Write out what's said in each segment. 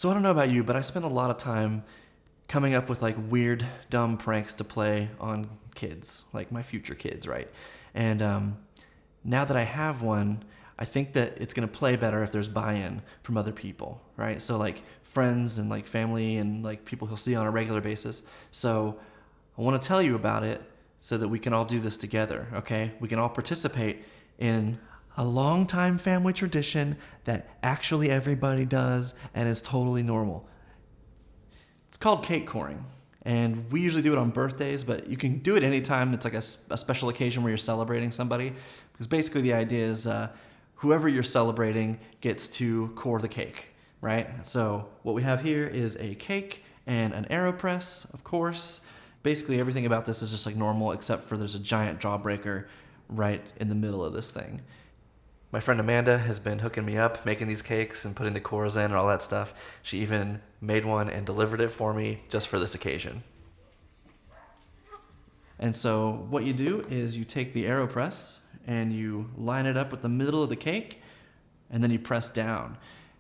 So I don't know about you, but I spend a lot of time coming up with like weird, dumb pranks to play on kids, like my future kids, right? And now that I have one, I think that it's gonna play better if there's buy-in from other people, right? So like friends and like family and like people he'll see on a regular basis. So I want to tell you about it so that we can all do this together, okay? We can all participate in a long-time family tradition that actually everybody does and is totally normal. It's called cake coring, and we usually do it on birthdays, but you can do it anytime it's like a special occasion where you're celebrating somebody, because basically the idea is whoever you're celebrating gets to core the cake, right? So what we have here is a cake and an AeroPress, of course. Basically everything about this is just like normal, except for there's a giant jawbreaker right in the middle of this thing. My friend Amanda has been hooking me up, making these cakes and putting the cores in and all that stuff. She even made one and delivered it for me just for this occasion. And so what you do is you take the AeroPress and you line it up with the middle of the cake, and then you press down.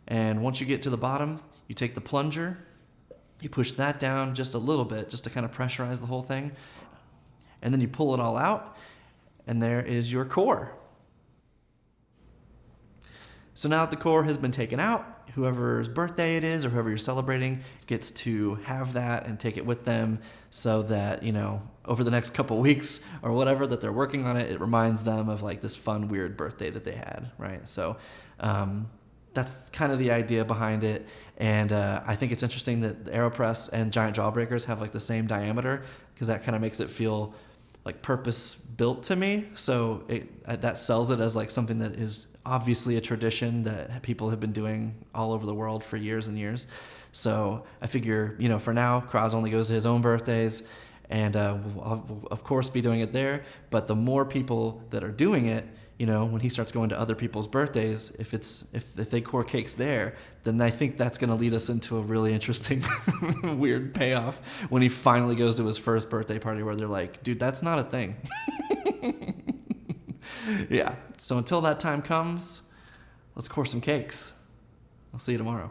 And once you get to the bottom, you take the plunger, you push that down just a little bit, just to kind of pressurize the whole thing. And then you pull it all out, and there is your core. So now that the core has been taken out, whoever's birthday it is or whoever you're celebrating gets to have that and take it with them so that, you know, over the next couple weeks or whatever that they're working on it, it reminds them of like this fun, weird birthday that they had, right? So that's kind of the idea behind it. And I think it's interesting that the AeroPress and giant jawbreakers have like the same diameter, because that kind of makes it feel like purpose built to me. So that sells it as like something that is obviously a tradition that people have been doing all over the world for years and years. So I figure, you know, for now, Kraz only goes to his own birthdays, and we'll of course be doing it there. But the more people that are doing it, you know, when he starts going to other people's birthdays, if they core cakes there, then I think that's going to lead us into a really interesting, weird payoff when he finally goes to his first birthday party where they're like, dude, that's not a thing. Yeah. So until that time comes, let's core some cakes. I'll see you tomorrow.